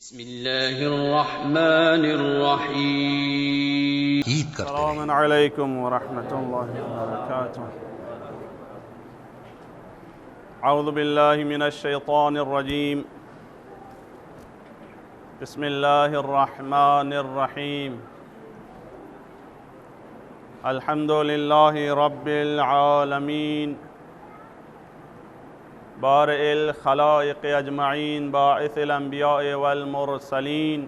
بسم اللہ الرحمن الرحیم السلام علیکم ورحمۃ اللہ وبرکاتہ۔ اعوذ باللہ من الشیطان الرجیم، بسم اللہ الرحمن الرحیم، الحمد للہ رب العالمین، بارئ الخلائق اجمعین، باعث الانبیاء والمرسلین،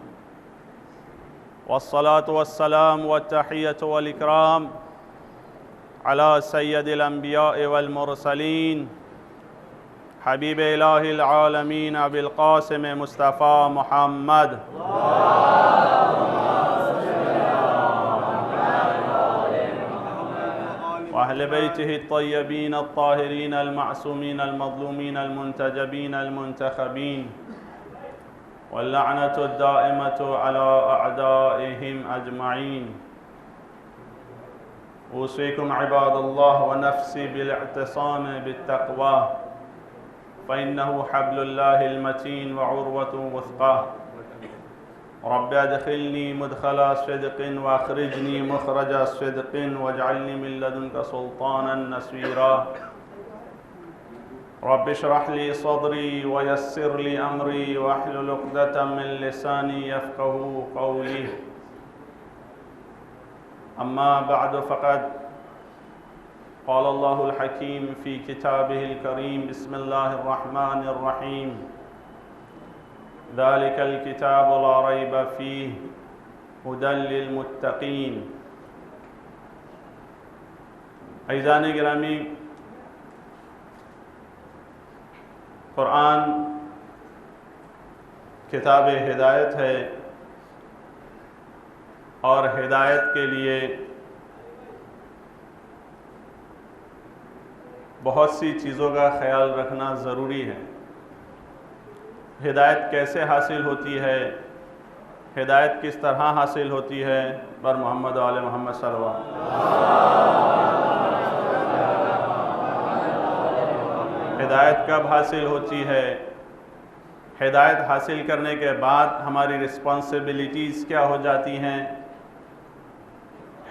والصلاة والسلام والتحیۃ والاکرام علی سید الانبیاء والمرسلین، حبیب الہ العالمین ابی القاسم مصطفیٰ محمد وأهل بيته الطيبين الطاهرين المعصومين المظلومين المنتجبين المنتخبين، واللعنة الدائمة على أعدائهم أجمعين. أوصيكم عباد الله ونفسي بالاعتصام بالتقوى، فإنه حبل الله المتين وعروة وثقى. رب ادخلني مدخل صدق واخرجني مخرج صدق واجعلني من لدنك سلطانا نصيرا. رب اشرح لي صدري ويسر لي امري واحلل عقدة من لساني يفقهوا قولي. اما بعد فقد قال الله الحكيم في كتابه الكريم، بسم الله الرحمن الرحيم، ذلك الكتاب لا ريب فيه هدى للمتقين. عزیزان گرامی، قرآن کتاب ہدایت ہے، اور ہدایت کے لیے بہت سی چیزوں کا خیال رکھنا ضروری ہے۔ ہدایت کیسے حاصل ہوتی ہے، ہدایت کس طرح حاصل ہوتی ہے، بر محمد و آل محمد صلی اللہ علیہ وسلم۔ ہدایت کب حاصل ہوتی ہے، ہدایت حاصل کرنے کے بعد ہماری رسپانسبلٹیز کیا ہو جاتی ہیں،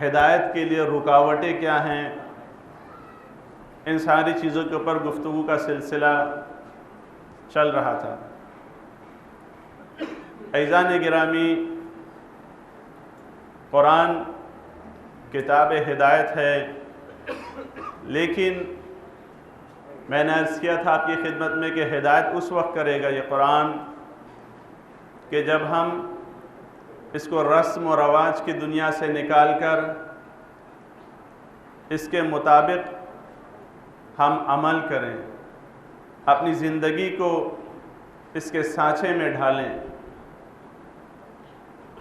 ہدایت کے لیے رکاوٹیں کیا ہیں، ان ساری چیزوں کے اوپر گفتگو کا سلسلہ چل رہا تھا۔ عزیزان گرامی، قرآن کتاب ہدایت ہے، لیکن میں نے عرض کیا تھا آپ کی خدمت میں کہ ہدایت اس وقت کرے گا یہ قرآن کہ جب ہم اس کو رسم و رواج کی دنیا سے نکال کر اس کے مطابق ہم عمل کریں، اپنی زندگی کو اس کے سانچے میں ڈھالیں۔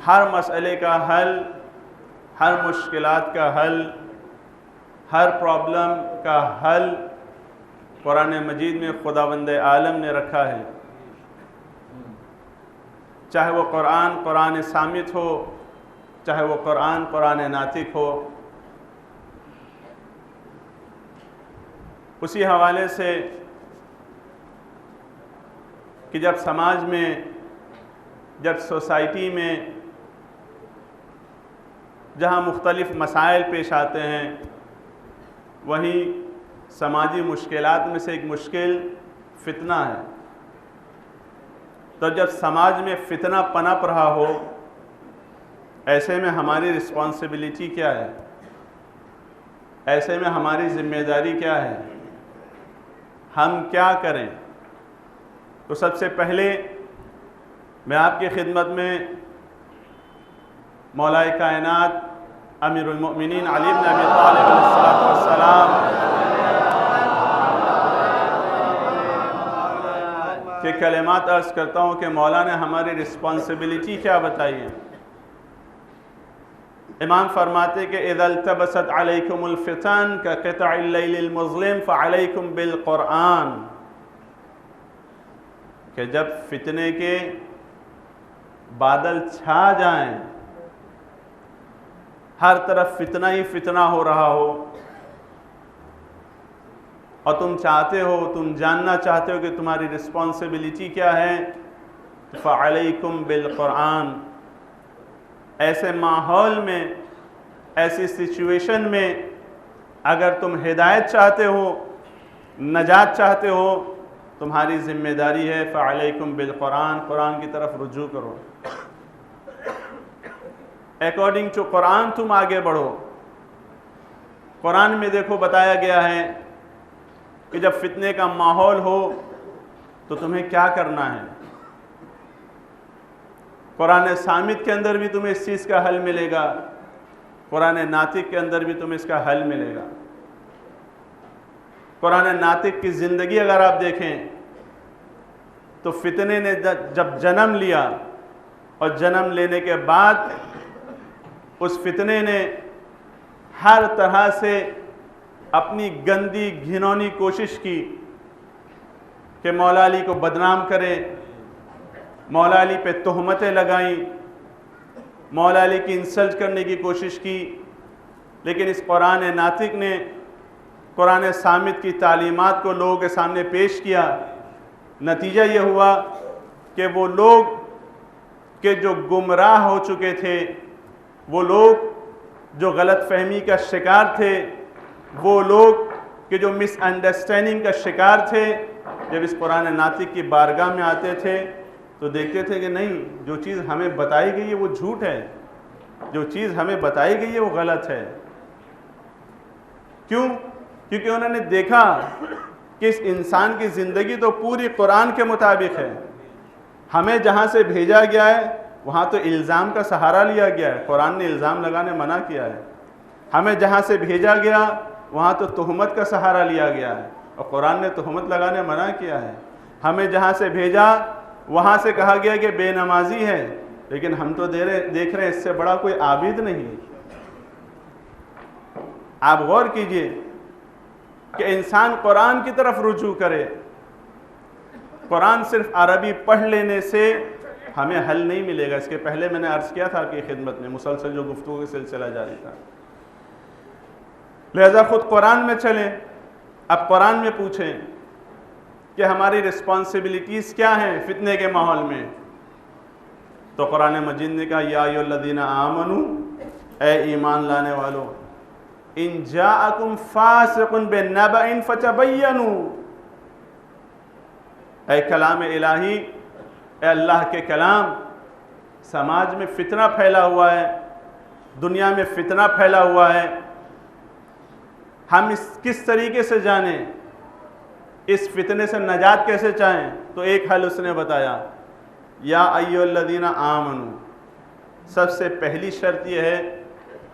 ہر مسئلے کا حل، ہر مشکلات کا حل، ہر پرابلم کا حل قرآن مجید میں خداوند عالم نے رکھا ہے، چاہے وہ قرآن صامت ہو، چاہے وہ قرآن ناطق ہو۔ اسی حوالے سے کہ جب سماج میں، جب سوسائٹی میں، جہاں مختلف مسائل پیش آتے ہیں، وہیں سماجی مشکلات میں سے ایک مشکل فتنہ ہے۔ تو جب سماج میں فتنہ پنپ رہا ہو، ایسے میں ہماری رسپانسبلٹی کیا ہے، ایسے میں ہماری ذمہ داری کیا ہے، ہم کیا کریں؟ تو سب سے پہلے میں آپ کی خدمت میں مولا کائنات امیر المؤمنین علی بن ابی طالب علیہ السلام کے کلمات عرض کرتا ہوں کہ مولا نے ہماری رسپانسبلٹی کیا بتائی ہے۔ امام فرماتے کہ اذا التبست علیکم الفتن کقطع اللیل المظلم فعلیکم بالقرآن، کہ جب فتنے کے بادل چھا جائیں، ہر طرف فتنہ ہی فتنہ ہو رہا ہو، اور تم چاہتے ہو، تم جاننا چاہتے ہو کہ تمہاری رسپانسبلٹی کیا ہے، فعلیکم بالقرآن، ایسے ماحول میں، ایسی سچویشن میں اگر تم ہدایت چاہتے ہو، نجات چاہتے ہو، تمہاری ذمہ داری ہے فعلیکم بالقرآن، قرآن کی طرف رجوع کرو، اکارڈنگ ٹو قرآن تم آگے بڑھو۔ قرآن میں دیکھو بتایا گیا ہے کہ جب فتنے کا ماحول ہو تو تمہیں کیا کرنا ہے۔ قرآن صامت کے اندر بھی تمہیں اس چیز کا حل ملے گا، قرآن ناطق کے اندر بھی تمہیں اس کا حل ملے گا۔ قرآن ناطق کی زندگی اگر آپ دیکھیں تو فتنے نے جب جنم لیا اور جنم لینے کے بعد اس فتنے نے ہر طرح سے اپنی گندی گھنونی کوشش کی کہ مولا علی کو بدنام کرے، مولا علی پہ تہمتیں لگائیں، مولا علی کی انسلٹ کرنے کی کوشش کی، لیکن اس قرآن ناطق نے قرآن صامت کی تعلیمات کو لوگوں کے سامنے پیش کیا۔ نتیجہ یہ ہوا کہ وہ لوگ کہ جو گمراہ ہو چکے تھے، وہ لوگ جو غلط فہمی کا شکار تھے، وہ لوگ کہ جو مس انڈرسٹینڈنگ کا شکار تھے، جب اس قرآن ناطق کی بارگاہ میں آتے تھے تو دیکھتے تھے کہ نہیں، جو چیز ہمیں بتائی گئی ہے وہ جھوٹ ہے، جو چیز ہمیں بتائی گئی ہے وہ غلط ہے۔ کیوں؟ کیونکہ انہوں نے دیکھا کہ اس انسان کی زندگی تو پوری قرآن کے مطابق ہے، ہمیں جہاں سے بھیجا گیا ہے وہاں تو الزام کا سہارا لیا گیا ہے، قرآن نے الزام لگانے منع کیا ہے۔ ہمیں جہاں سے بھیجا گیا وہاں تو تہمت کا سہارا لیا گیا ہے اور قرآن نے تہمت لگانے منع کیا ہے۔ ہمیں جہاں سے بھیجا وہاں سے کہا گیا کہ بے نمازی ہے، لیکن ہم تو دیکھ رہے ہیں اس سے بڑا کوئی عابد نہیں۔ آپ غور کیجئے کہ انسان قرآن کی طرف رجوع کرے۔ قرآن صرف عربی پڑھ لینے سے ہمیں حل نہیں ملے گا۔ اس کے پہلے میں نے عرض کیا تھا آپ کی خدمت میں، مسلسل جو گفتگو کا سلسلہ جاری تھا، لہذا خود قرآن میں چلیں، اب قرآن میں پوچھیں کہ ہماری رسپانسبلٹیز کیا ہیں فتنے کے ماحول میں، تو قرآن مجید نے کہا یا ایھا الذین آمنوا، اے ایمان لانے والو، ان جاءکم فاسق بنبأ فتبینوا، اے کلام الہی، اے اللہ کے کلام، سماج میں فتنہ پھیلا ہوا ہے، دنیا میں فتنہ پھیلا ہوا ہے، ہم اس کس طریقے سے جانیں، اس فتنے سے نجات کیسے چاہیں؟ تو ایک حل اس نے بتایا، یا ایھا الذین آمنوا، سب سے پہلی شرط یہ ہے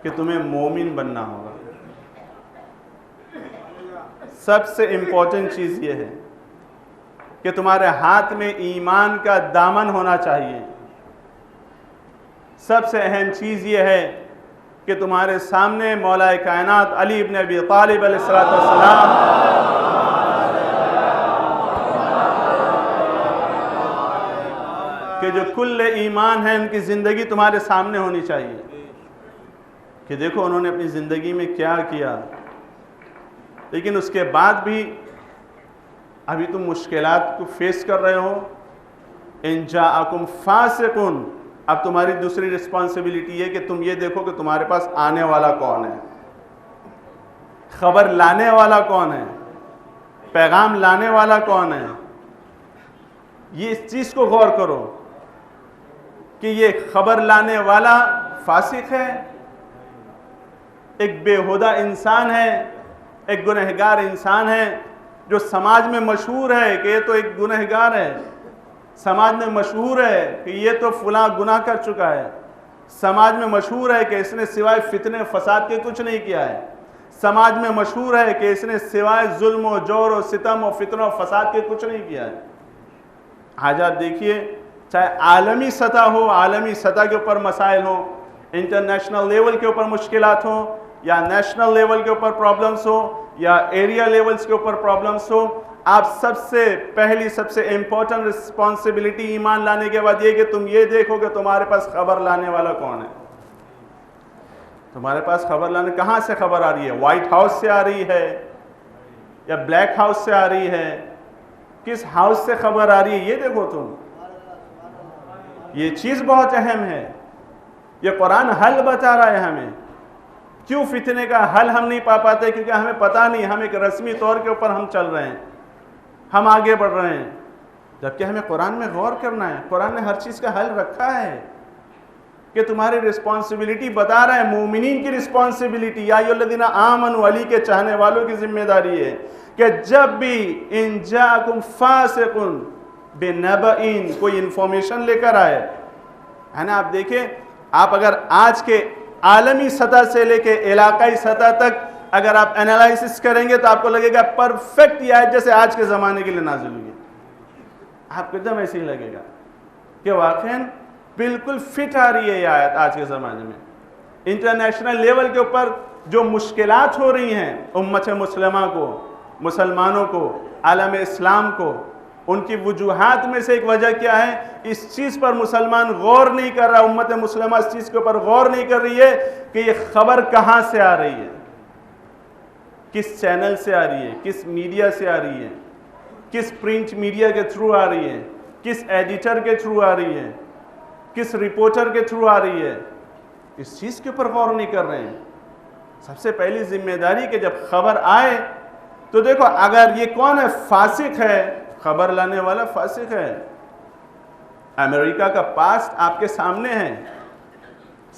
کہ تمہیں مومن بننا ہوگا۔ سب سے امپورٹنٹ چیز یہ ہے کہ تمہارے ہاتھ میں ایمان کا دامن ہونا چاہیے۔ سب سے اہم چیز یہ ہے کہ تمہارے سامنے مولا کائنات علی ابن ابی طالب علیہ السلام کہ جو کل ایمان ہے ان کی زندگی تمہارے سامنے ہونی چاہیے کہ دیکھو انہوں نے اپنی زندگی میں کیا کیا، لیکن اس کے بعد بھی ابھی تم مشکلات کو فیس کر رہے ہو۔ ان جاءکم فاسق، اب تمہاری دوسری رسپانسبلٹی ہے کہ تم یہ دیکھو کہ تمہارے پاس آنے والا کون ہے، خبر لانے والا کون ہے، پیغام لانے والا کون ہے۔ یہ اس چیز کو غور کرو کہ یہ خبر لانے والا فاسق ہے، ایک بےہودہ انسان ہے، ایک گنہگار انسان ہے جو سماج میں مشہور ہے کہ یہ تو ایک گنہگار ہے، سماج میں مشہور ہے کہ یہ تو فلاں گناہ کر چکا ہے، سماج میں مشہور ہے کہ اس نے سوائے فتنے فساد کے کچھ نہیں کیا ہے، سماج میں مشہور ہے کہ اس نے سوائے ظلم و جور و ستم و فتنہ و فساد کے کچھ نہیں کیا ہے۔ آج آپ دیکھیے، چاہے عالمی سطح ہو، عالمی سطح کے اوپر مسائل ہوں، انٹرنیشنل لیول کے اوپر مشکلات ہوں، یا نیشنل لیول کے اوپر پرابلمز ہو، یا ایریا لیولز کے اوپر پرابلمز ہو، آپ سب سے پہلی سب سے امپورٹنٹ رسپانسبلٹی ایمان لانے کے بعد یہ کہ تم یہ دیکھو کہ تمہارے پاس خبر لانے والا کون ہے۔ تمہارے پاس خبر لانے، کہاں سے خبر آ رہی ہے؟ وائٹ ہاؤس سے آ رہی ہے یا بلیک ہاؤس سے آ رہی ہے؟ کس ہاؤس سے خبر آ رہی ہے یہ دیکھو تم۔ یہ چیز بہت اہم ہے. یہ قرآن حل بتا رہا ہے ہمیں. کیوں فتنے کا حل ہم نہیں پا پاتے؟ کیونکہ ہمیں پتہ نہیں، ہم ایک رسمی طور کے اوپر ہم چل رہے ہیں، ہم آگے بڑھ رہے ہیں، جبکہ ہمیں قرآن میں غور کرنا ہے. قرآن نے ہر چیز کا حل رکھا ہے کہ تمہاری رسپانسبلٹی بتا رہا ہے. مومنین کی رسپانسبلٹی، یا ایھا الذین آمنوا، علی کے چاہنے والوں کی ذمہ داری ہے کہ جب بھی ان جاءکم فاسق بنبأ، کوئی انفارمیشن لے کر آئے، ہے نا. آپ دیکھیں، آپ اگر آج کے عالمی سطح سے لے کے علاقائی سطح تک اگر آپ انالائسس کریں گے تو آپ کو لگے گا پرفیکٹ یہ آیت جیسے آج کے زمانے کے لیے نازل ہوئی ہے. آپ کو ایک دم ایسے ہی لگے گا کہ واقعاً بالکل فٹ آ رہی ہے یہ آیت آج کے زمانے میں. انٹرنیشنل لیول کے اوپر جو مشکلات ہو رہی ہیں امت مسلمہ کو، مسلمانوں کو، عالم اسلام کو، ان کی وجوہات میں سے ایک وجہ کیا ہے؟ اس چیز پر مسلمان غور نہیں کر رہا، امت مسلمہ اس چیز کے اوپر غور نہیں کر رہی ہے کہ یہ خبر کہاں سے آ رہی ہے، کس چینل سے آ رہی ہے، کس میڈیا سے آ رہی ہے، کس پرنٹ میڈیا کے تھرو آ رہی ہے، کس ایڈیٹر کے تھرو آ رہی ہے، کس رپورٹر کے تھرو آ رہی ہے. اس چیز کے اوپر غور نہیں کر رہے ہیں. سب سے پہلی ذمہ داری کہ جب خبر آئے تو دیکھو اگر یہ کون ہے؟ فاسق ہے، خبر لانے والا فاسق ہے. امریکہ کا پاسٹ آپ کے سامنے ہے.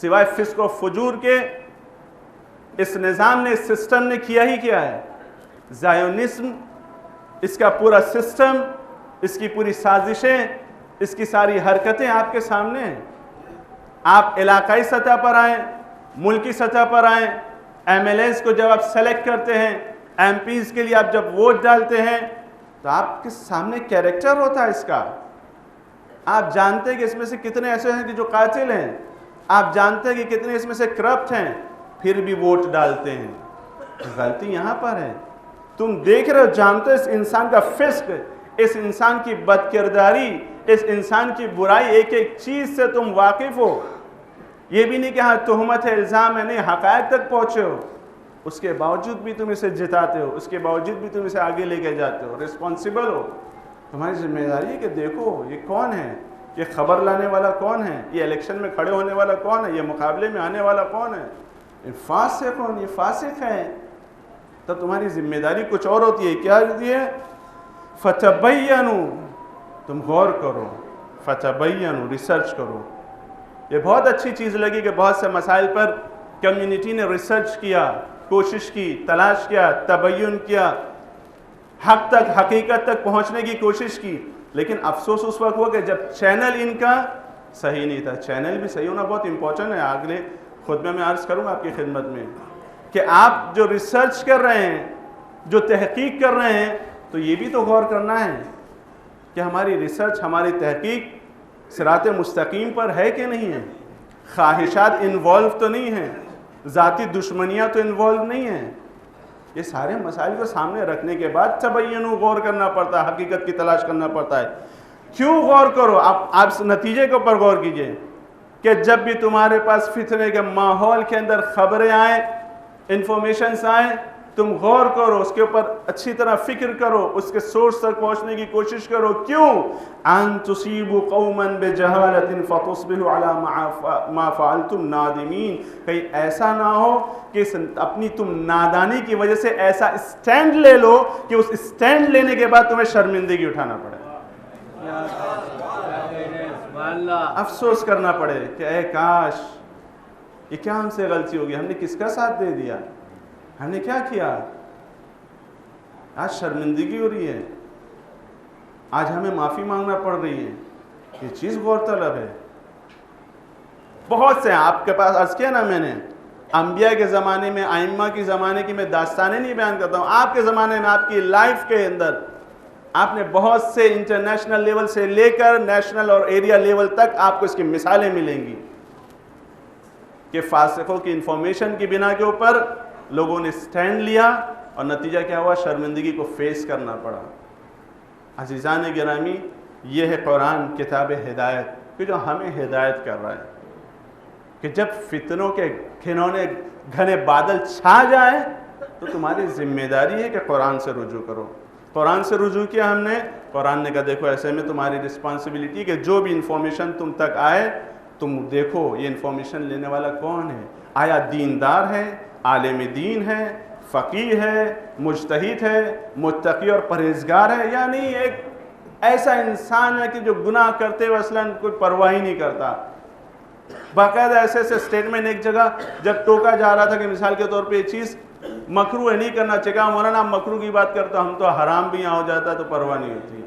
سوائے فسق و فجور کے اس نظام نے، اس سسٹم نے کیا ہی کیا ہے؟ زائونسم، اس کا پورا سسٹم، اس کی پوری سازشیں، اس کی ساری حرکتیں آپ کے سامنے ہیں. آپ علاقائی سطح پر آئیں، ملکی سطح پر آئیں، ایم ایل ایز کو جب آپ سلیکٹ کرتے ہیں، ایم پیز کے لیے آپ جب ووٹ ڈالتے ہیں تو آپ کے سامنے کیریکٹر ہوتا ہے اس کا. آپ جانتے ہیں کہ اس میں سے کتنے ایسے ہیں کہ جو قاتل ہیں، آپ جانتے ہیں کہ کتنے اس میں سے کرپٹ ہیں، پھر بھی ووٹ ڈالتے ہیں. غلطی یہاں پر ہے. تم دیکھ رہے ہو، جانتے اس انسان کا فسق، اس انسان کی بد کرداری، اس انسان کی برائی، ایک ایک چیز سے تم واقف ہو. یہ بھی نہیں کہ ہاں تہمت ہے، الزام ہے، نہیں، حقائق تک پہنچے ہو. اس کے باوجود بھی تم اسے جتاتے ہو، اس کے باوجود بھی تم اسے آگے لے کے جاتے ہو. رسپانسبل ہو. تمہاری ذمہ داری ہے کہ دیکھو یہ کون ہے، یہ خبر لانے والا کون ہے، یہ الیکشن میں کھڑے ہونے والا کون ہے، یہ مقابلے میں آنے والا کون ہے. یہ فاسق کون، یہ فاسق ہے. تب تمہاری ذمہ داری کچھ اور ہوتی ہے. کیا ہوتی ہے؟ فتبینوا، تم غور کرو، فتبینوا، ریسرچ کرو. یہ بہت اچھی چیز لگی کہ بہت سے مسائل پر کمیونٹی نے ریسرچ کیا، کوشش کی، تلاش کیا، تبین کیا، حق تک، حقیقت تک پہنچنے کی کوشش کی. لیکن افسوس اس وقت ہوا کہ جب چینل ان کا صحیح نہیں تھا. چینل بھی صحیح ہونا بہت امپورٹنٹ ہے. اگلے خطبے میں عرض کروں گا آپ کی خدمت میں کہ آپ جو ریسرچ کر رہے ہیں، جو تحقیق کر رہے ہیں، تو یہ بھی تو غور کرنا ہے کہ ہماری ریسرچ، ہماری تحقیق صراط مستقیم پر ہے کہ نہیں ہے. خواہشات انوالو تو نہیں ہیں، ذاتی دشمنیاں تو انوالو نہیں ہیں. یہ سارے مسائل کو سامنے رکھنے کے بعد تبینوا، غور کرنا پڑتا ہے، حقیقت کی تلاش کرنا پڑتا ہے. کیوں غور کرو؟ آپ نتیجے کے اوپر غور کیجئے کہ جب بھی تمہارے پاس فتنے کے ماحول کے اندر خبریں آئیں، انفارمیشنز آئیں، تم غور کرو، اس کے اوپر اچھی طرح فکر کرو، اس کے سورس تک پہنچنے کی کوشش کرو. کیوں؟ ان تصیبوا قوما بجہالۃ فتصبحوا علی ما فعلتم نادمین. کہیں ایسا نہ ہو کہ اپنی تم نادانی کی وجہ سے ایسا اسٹینڈ لے لو کہ اس اسٹینڈ لینے کے بعد تمہیں شرمندگی اٹھانا پڑے، افسوس کرنا پڑے کہ اے کاش، یہ کیا ہم سے غلطی ہوگی، ہم نے کس کا ساتھ دے دیا، ہم نے کیا کیا. آج شرمندگی ہو رہی ہے، آج ہمیں معافی مانگنا پڑ رہی ہے. یہ چیز غور طلب ہے. بہت سے آپ کے پاس عرض کیا نا میں نے، انبیاء کے زمانے میں، ائمہ کی زمانے کی میں داستانیں نہیں بیان کرتا ہوں. آپ کے زمانے میں، آپ کی لائف کے اندر آپ نے بہت سے انٹرنیشنل لیول سے لے کر نیشنل اور ایریا لیول تک آپ کو اس کی مثالیں ملیں گی کہ فاسقوں کی انفارمیشن کی بنا کے اوپر لوگوں نے سٹینڈ لیا اور نتیجہ کیا ہوا؟ شرمندگی کو فیس کرنا پڑا. عزیزان گرامی، یہ ہے قرآن، کتاب ہدایت، کہ جو ہمیں ہدایت کر رہا ہے کہ جب فتنوں کے کھنونے گھنے بادل چھا جائیں تو تمہاری ذمہ داری ہے کہ قرآن سے رجوع کرو. قرآن سے رجوع کیا ہم نے، قرآن نے کہا دیکھو ایسے میں تمہاری رسپانسبلٹی کہ جو بھی انفارمیشن تم تک آئے تم دیکھو یہ انفارمیشن لینے والا کون ہے، آیا دیندار ہے، عالم دین ہے، فقیہ ہے، مجتہد ہے، متقی اور پرہیزگار ہے، یا نہیں ایک ایسا انسان ہے کہ جو گناہ کرتے ہوئے اصلاً کوئی پرواہ ہی نہیں کرتا۔ باقاعدہ ایسے ایسے اسٹیٹمنٹ ایک جگہ جب ٹوکا جا رہا تھا کہ مثال کے طور پہ یہ چیز مکروہ ہے، نہیں کرنا چاہیے، مولانا مکروہ کی بات کرتا ہم تو حرام بھی یہاں ہو جاتا تو پرواہ نہیں ہوتی۔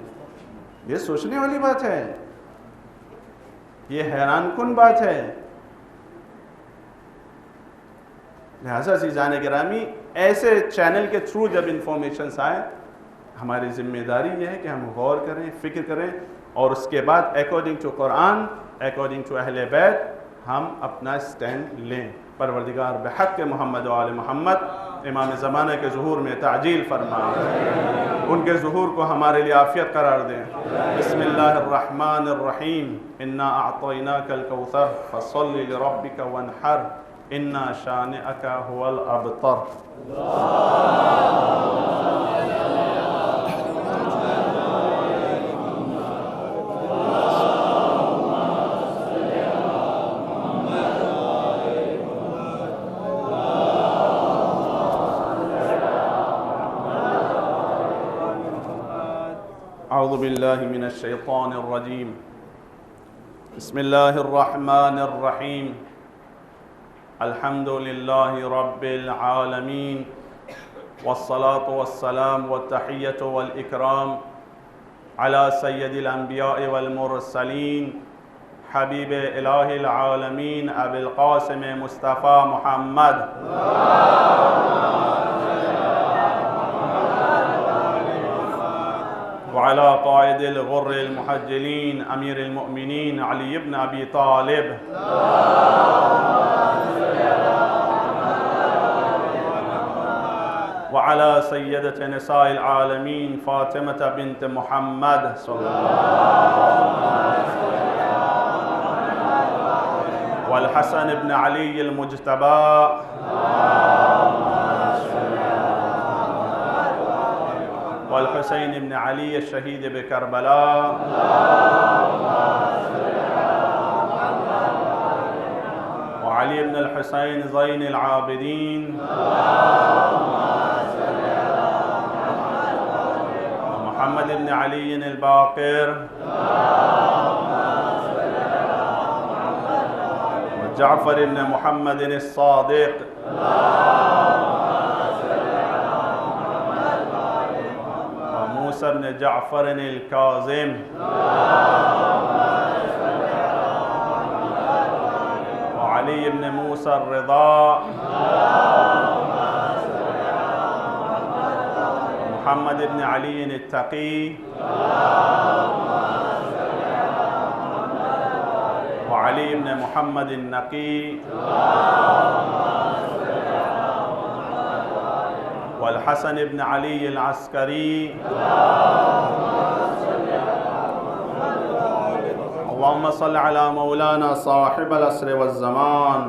یہ سوچنے والی بات ہے، یہ حیران کن بات ہے۔ لہٰذا عزیزان گرامی ایسے چینل کے تھرو جب انفارمیشنز آئے ہماری ذمہ داری یہ ہے کہ ہم غور کریں، فکر کریں، اور اس کے بعد according to Quran, according to اہل بیت ہم اپنا اسٹینڈ لیں۔ پروردگار بحق محمد و آل محمد امام زمانہ کے ظہور میں تعجیل فرمائیں، ان کے ظہور کو ہمارے لیے عافیت قرار دیں۔ بسم اللہ الرحمن الرحیم، انا اعطیناک الکوثر فصل لربک وانحر انا شانئک هو الابتر۔ اعوذ باللہ من الشیطان الرجیم، بسم اللہ الرحمن الرحیم، الحمد للہ رب العالمین، والصلاة والسلام والتحیۃ والاکرام علی سید الانبیاء والمرسلین حبیب الہ العالمین ابی القاسم مصطفیٰ محمد وعلى قائد الغر المحجلين أمير المؤمنين علي بن أبي طالب وعلى سيدة نساء العالمين فاطمة بنت محمد صلى الله عليه وسلم والحسن بن علي المجتبى والحسین بن علی الشہید بکربلا وعلی بن الحسین زین العابدین ومحمد بن علی الباقر وجعفر بن محمد الصادق بن جعفر الكاظم وعلي بن موسى الرضا ومحمد بن علي التقي وعلي بن محمد النقي والحسن بن علي العسكري اللهم صل على مولانا صاحب العصر والزمان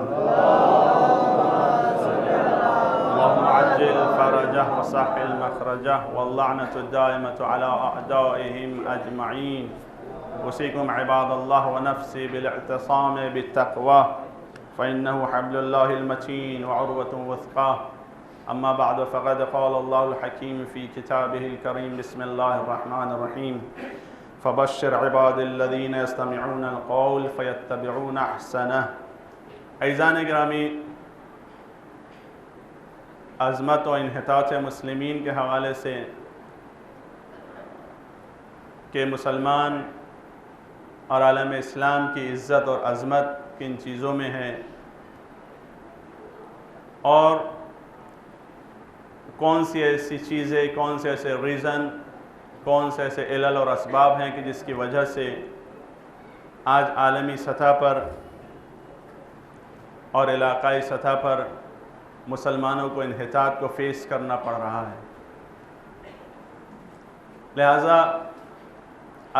اللهم عجل فرجه وسهل مخرجه واللعنة الدائمة على أعدائهم أجمعين أوصيكم عباد الله ونفسي بالاعتصام بالتقوى فإنه حبل الله المتين وعروة وثقى أما بعد فقد قال الله الحكيم في كتابه الكريم بسم الله الرحمن الرحيم فبشر عباد الذين يستمعون القول فيتبعون أحسنه۔ عزیزان گرامی، عظمت و انحطاط مسلمین کے حوالے سے کہ مسلمان اور عالم اسلام کی عزت اور عظمت کن چیزوں میں ہے اور کون سی ایسی چیزیں، کون سے ایسے ریزن، کون سے ایسے علل اور اسباب ہیں کہ جس کی وجہ سے آج عالمی سطح پر اور علاقائی سطح پر مسلمانوں کو انحطاط کو فیس کرنا پڑ رہا ہے۔ لہٰذا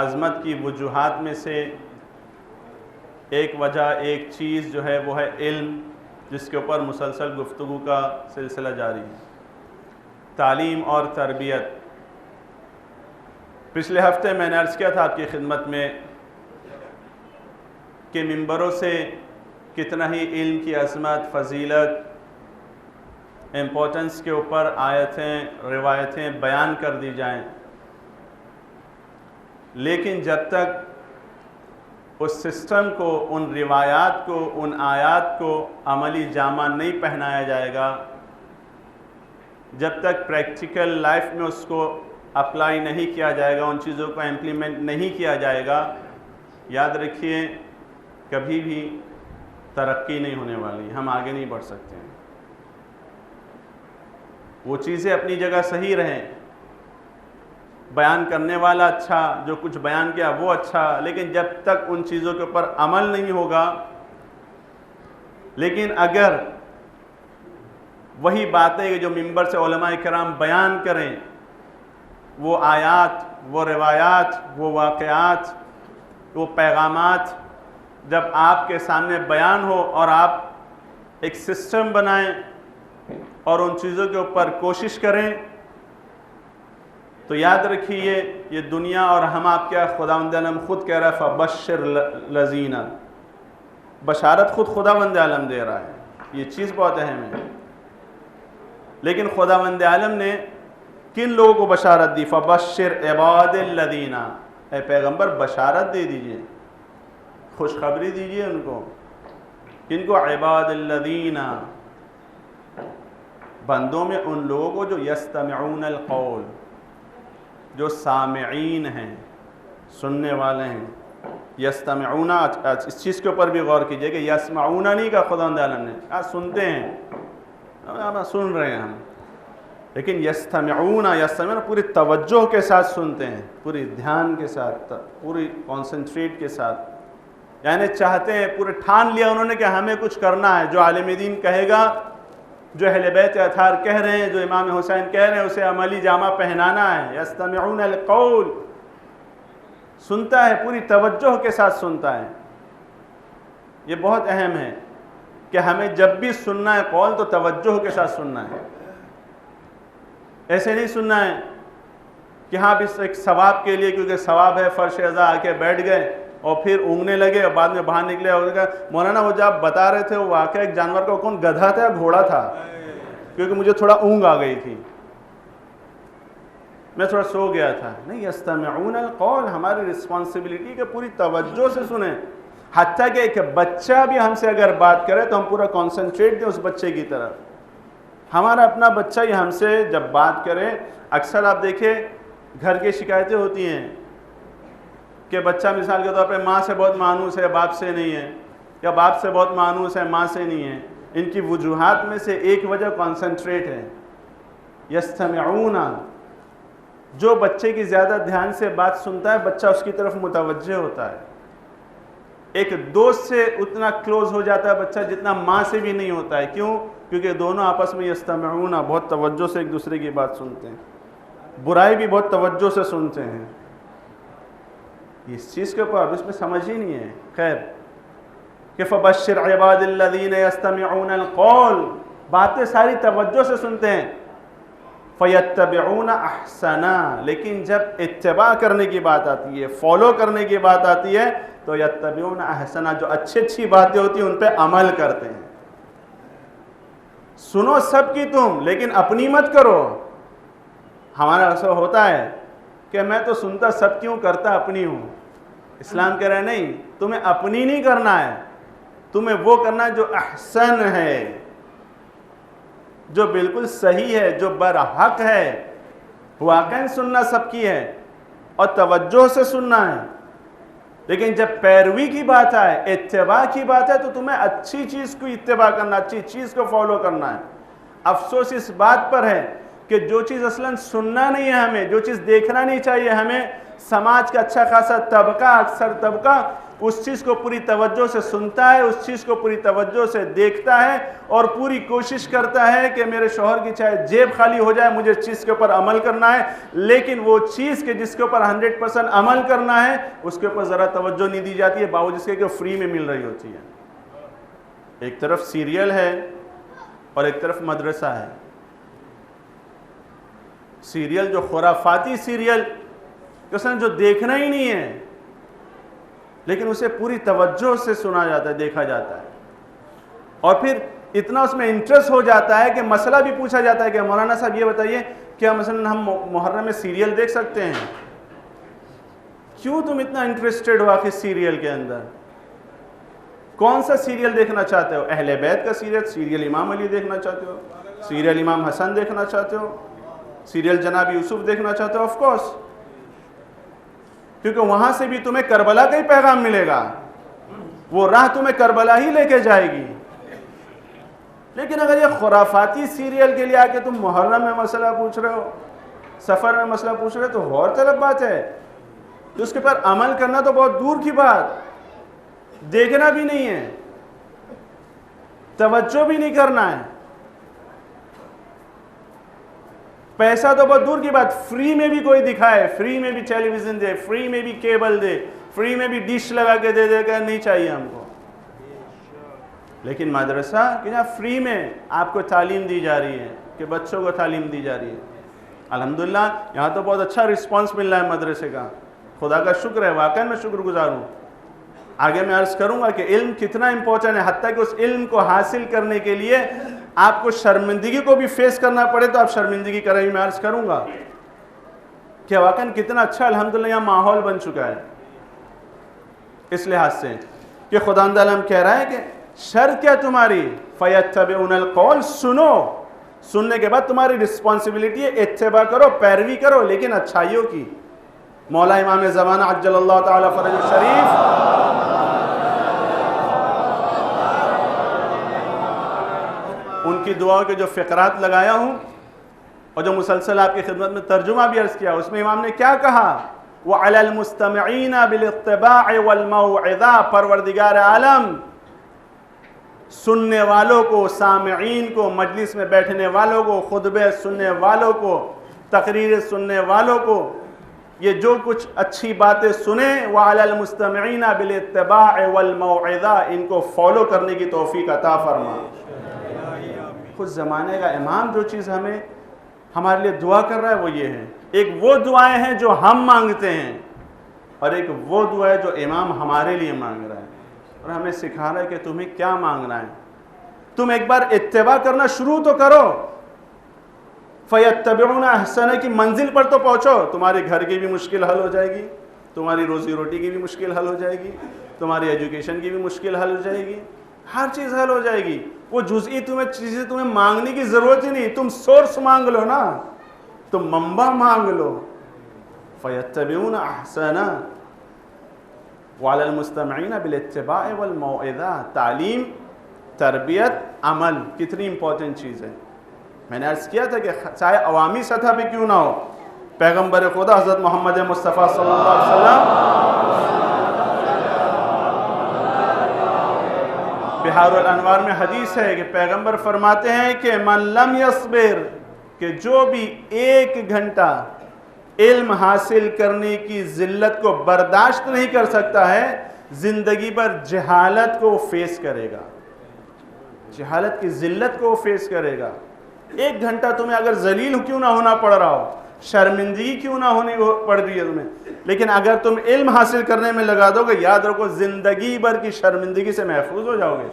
عظمت کی وجوہات میں سے ایک وجہ، ایک چیز جو ہے وہ ہے علم، جس کے اوپر مسلسل گفتگو کا سلسلہ جاری ہے۔ تعلیم اور تربیت، پچھلے ہفتے میں نے عرض کیا تھا آپ کی خدمت میں کہ ممبروں سے کتنا ہی علم کی عظمت، فضیلت، امپورٹنس کے اوپر آیتیں، روایتیں بیان کر دی جائیں، لیکن جب تک اس سسٹم کو، ان روایات کو، ان آیات کو عملی جامہ نہیں پہنایا جائے گا، جب تک پریکٹیکل لائف میں اس کو اپلائی نہیں کیا جائے گا، ان چیزوں کو امپلیمنٹ نہیں کیا جائے گا، یاد رکھیے کبھی بھی ترقی نہیں ہونے والی، ہم آگے نہیں بڑھ سکتے ہیں۔ وہ چیزیں اپنی جگہ صحیح رہیں، بیان کرنے والا اچھا، جو کچھ بیان کیا وہ اچھا، لیکن جب تک ان چیزوں کے اوپر عمل نہیں ہوگا، لیکن اگر وہی باتیں جو ممبر سے علماء کرام بیان کریں، وہ آیات، وہ روایات، وہ واقعات، وہ پیغامات جب آپ کے سامنے بیان ہو اور آپ ایک سسٹم بنائیں اور ان چیزوں کے اوپر کوشش کریں، تو یاد رکھیے یہ دنیا اور ہم آپ کیا، خداوند عالم خود کہہ رہا ہے فبشر الذین، بشارت خود خداوند عالم دے رہا ہے، یہ چیز بہت اہم ہے۔ لیکن خداوند عالم نے کن لوگوں کو بشارت دی؟ فبشر عباد الذین، اے پیغمبر بشارت دے دیجئے، خوشخبری دیجئے ان کو، کن کو؟ عباد الذین، بندوں میں ان لوگوں کو جو یستمعون القول، جو سامعین ہیں، سننے والے ہیں۔ یستمعون، اس چیز کے اوپر بھی غور کیجئے کہ یسمعون نہیں کہا خداوند عالم نے، سنتے ہیں، سن رہے ہیں ہم، لیکن یستمعون پوری توجہ کے ساتھ سنتے ہیں، پوری دھیان کے ساتھ، پوری کانسنٹریٹ کے ساتھ، یعنی چاہتے ہیں، پورے ٹھان لیا انہوں نے کہ ہمیں کچھ کرنا ہے، جو عالم دین کہے گا، جو اہل بیت اطہار کہہ رہے ہیں، جو امام حسین کہہ رہے ہیں، اسے عملی جامہ پہنانا ہے۔ یستمعون القول، سنتا ہے، پوری توجہ کے ساتھ سنتا ہے۔ یہ بہت اہم ہے کہ ہمیں جب بھی سننا ہے قول تو توجہ کے ساتھ سننا ہے، ایسے نہیں سننا ہے کہ ہاں بس ایک ثواب کے لیے، کیونکہ ثواب ہے، فرش ازا آ کے بیٹھ گئے اور پھر اونگنے لگے اور بعد میں باہر نکلے اور کہا مولانا وہ جو آپ بتا رہے تھے وہ واقعہ ایک جانور کا کون، گدھا تھا یا گھوڑا تھا؟ کیونکہ مجھے تھوڑا اونگ آ گئی تھی، میں تھوڑا سو گیا تھا۔ نہیں، یستمعون القول، ہماری رسپانسبلٹی کہ پوری توجہ سے سنیں، حتیٰ کہ ایک بچہ بھی ہم سے اگر بات کرے تو ہم پورا کانسنٹریٹ دیں اس بچے کی طرف۔ ہمارا اپنا بچہ ہی ہم سے جب بات کرے، اکثر آپ دیکھیں گھر کی شکایتیں ہوتی ہیں کہ بچہ مثال کے طور پہ ماں سے بہت مانوس ہے، باپ سے نہیں ہے، یا باپ سے بہت مانوس ہے، ماں سے نہیں ہے۔ ان کی وجوہات میں سے ایک وجہ کانسنٹریٹ ہے۔ یستمعون، جو بچے کی زیادہ دھیان سے بات سنتا ہے، بچہ اس کی طرف متوجہ ہوتا ہے۔ ایک دوست سے اتنا کلوز ہو جاتا ہے بچہ جتنا ماں سے بھی نہیں ہوتا ہے۔ کیوں؟ کیونکہ دونوں آپس میں یستمعون، بہت توجہ سے ایک دوسرے کی بات سنتے ہیں، برائی بھی بہت توجہ سے سنتے ہیں۔ اس چیز کے اوپر اب اس میں سمجھ ہی نہیں ہے۔ خیر، کہ فبشر عباد الذین یستمعون القول، باتیں ساری توجہ سے سنتے ہیں، فیتبعون احسنا، لیکن جب اتباع کرنے کی بات آتی ہے، فالو کرنے کی بات آتی ہے، تو یتبعون احسنا، جو اچھی اچھی باتیں ہوتی ہیں ان پہ عمل کرتے ہیں۔ سنو سب کی تم، لیکن اپنی مت کرو۔ ہمارا ایسا ہوتا ہے کہ میں تو سنتا سب کی ہوں، کرتا اپنی ہوں۔ اسلام کہہ رہا ہے نہیں، تمہیں اپنی نہیں کرنا ہے، تمہیں وہ کرنا ہے جو احسن ہے، جو بالکل صحیح ہے، جو برحق ہے۔ واقعاً سننا سب کی ہے اور توجہ سے سننا ہے، لیکن جب پیروی کی بات آئے، اتباع کی بات ہے، تو تمہیں اچھی چیز کو اتباع کرنا، اچھی چیز کو فالو کرنا ہے۔ افسوس اس بات پر ہے کہ جو چیز اصلاً سننا نہیں ہے ہمیں، جو چیز دیکھنا نہیں چاہیے ہمیں، سماج کا اچھا خاصا طبقہ، اکثر طبقہ اس چیز کو پوری توجہ سے سنتا ہے، اس چیز کو پوری توجہ سے دیکھتا ہے اور پوری کوشش کرتا ہے کہ میرے شوہر کی چاہے جیب خالی ہو جائے، مجھے اس چیز کے اوپر عمل کرنا ہے۔ لیکن وہ چیز کہ جس کے اوپر 100% عمل کرنا ہے، اس کے اوپر ذرا توجہ نہیں دی جاتی ہے، باوجود اس کے کہ فری میں مل رہی ہوتی ہے۔ ایک طرف سیریل ہے اور ایک طرف مدرسہ ہے۔ سیریل جو خرافاتی سیریل کہ اس نے جو دیکھنا ہی نہیں ہے لیکن اسے پوری توجہ سے سنا جاتا ہے، دیکھا جاتا ہے، اور پھر اتنا اس میں انٹرسٹ ہو جاتا ہے کہ مسئلہ بھی پوچھا جاتا ہے کہ مولانا صاحب یہ بتائیے کیا مثلا ہم محرم میں سیریل دیکھ سکتے ہیں؟ کیوں تم اتنا انٹرسٹڈ ہو آخر سیریل کے اندر؟ کون سا سیریل دیکھنا چاہتے ہو؟ اہل بیت کا سیریل امام علی دیکھنا چاہتے ہو؟ سیریل امام حسن دیکھنا چاہتے ہو؟ سیریل جناب یوسف دیکھنا چاہتے ہو؟ آف کورس، کیونکہ وہاں سے بھی تمہیں کربلا کا ہی پیغام ملے گا، وہ راہ تمہیں کربلا ہی لے کے جائے گی۔ لیکن اگر یہ خرافاتی سیریل کے لیے آ کے تم محرم میں مسئلہ پوچھ رہے ہو، سفر میں مسئلہ پوچھ رہے ہو، تو غور طلب بات ہے، تو اس کے پر عمل کرنا تو بہت دور کی بات، دیکھنا بھی نہیں ہے، توجہ بھی نہیں کرنا ہے، پیسہ تو بہت دور کی بات، فری میں بھی کوئی دکھائے، فری میں بھی ٹیلی ویژن دے، فری میں بھی کیبل دے، فری میں بھی ڈش لگا کے دے دے گا، نہیں چاہیے ہم کو۔ لیکن مدرسہ کہ جہاں فری میں آپ کو تعلیم دی جا رہی ہے، کہ بچوں کو تعلیم دی جا رہی ہے، الحمدللہ یہاں تو بہت اچھا رسپانس مل رہا ہے مدرسے کا، خدا کا شکر ہے، واقعی میں شکر گزار ہوں۔ آگے میں عرض کروں گا کہ علم کتنا امپورٹنٹ ہے، حتیٰ کہ اس علم کو حاصل کرنے کے لیے آپ کو شرمندگی کو بھی فیس کرنا پڑے تو آپ شرمندگی کریں، میں عرض کروں گا کہ واقعی کتنا اچھا الحمدللہ یہاں ماحول بن چکا ہے، اس لحاظ سے کہ خداوند عالم کہہ رہا ہے کہ شرط کیا تمہاری؟ فَيَتَّبِعُونَ الْقَوْلَ، سنو، سننے کے بعد تمہاری رسپانسبلٹی ہے اتباع کرو، پیروی کرو، لیکن اچھائیوں کی۔ مولا امام زمانہ عجل اللہ تعالی فرج الشریف ان کی دعاؤں کے جو فقرات لگایا ہوں اور جو مسلسل آپ کی خدمت میں ترجمہ بھی عرض کیا، اس میں امام نے کیا کہا؟ وَعَلَى الْمُسْتَمِعِينَ بِالِاتِّبَاعِ وَالْمَوْعِظَةِ، پروردگار عالم سننے والوں کو، سامعین کو، مجلس میں بیٹھنے والوں کو، خطبے سننے والوں کو، تقریر سننے والوں کو، یہ جو کچھ اچھی باتیں سنیں، وَعَلَى الْمُسْتَمِعِينَ بِالِاتِّبَاعِ وَالْمَوْعِظَةِ، ان کو فالو کرنے کی توفیق عطا فرما۔ خود زمانے کا امام جو چیز ہمارے لیے دعا کر رہا ہے وہ یہ ہے، ایک وہ دعائیں ہیں جو ہم مانگتے ہیں، اور ایک وہ دعا ہے جو امام ہمارے لیے مانگ رہا ہے، اور ہمیں سکھا رہا ہے کہ تمہیں کیا مانگنا ہے۔ تم ایک بار اتباع کرنا شروع تو کرو، فَيَتَّبِعُونَ احسن کی منزل پر تو پہنچو، تمہارے گھر کی بھی مشکل حل ہو جائے گی، تمہاری روزی روٹی کی بھی مشکل حل ہو جائے گی، تمہاری ایجوکیشن کی بھی مشکل حل ہو جائے گی، ہر چیز حل ہو جائے گی۔ وہ جزئی چیزیں تمہیں مانگنے کی ضرورت ہی نہیں، تم سورس مانگ لو نا، تم منبع مانگ لو۔ فَيَتَّبِعُونَ احسن وَعَلَى الْمُسْتَمِعِينَ بِالِاتِّبَاعِ وَالْمَوْعِظَةِ، تعلیم، تربیت، عمل کتنی امپورٹنٹ چیز ہے۔ میں نے عرض کیا تھا کہ چاہے عوامی سطح پہ کیوں نہ ہو، پیغمبر خدا حضرت محمد مصطفیٰ صلی اللہ علیہ وسلم بحار الانوار میں حدیث ہے کہ پیغمبر فرماتے ہیں کہ من لم یصبر، کہ جو بھی 1 گھنٹہ علم حاصل کرنے کی ذلت کو برداشت نہیں کر سکتا ہے، زندگی پر جہالت کو فیس کرے گا، جہالت کی ذلت کو فیس کرے گا۔ 1 گھنٹہ تمہیں اگر ذلیل کیوں نہ ہونا پڑ رہا ہو، شرمندگی کیوں نہ ہونی پڑ رہی ہے تمہیں، لیکن اگر تم علم حاصل کرنے میں لگا دو گے، یاد رکھو زندگی بھر کی شرمندگی سے محفوظ ہو جاؤ گے۔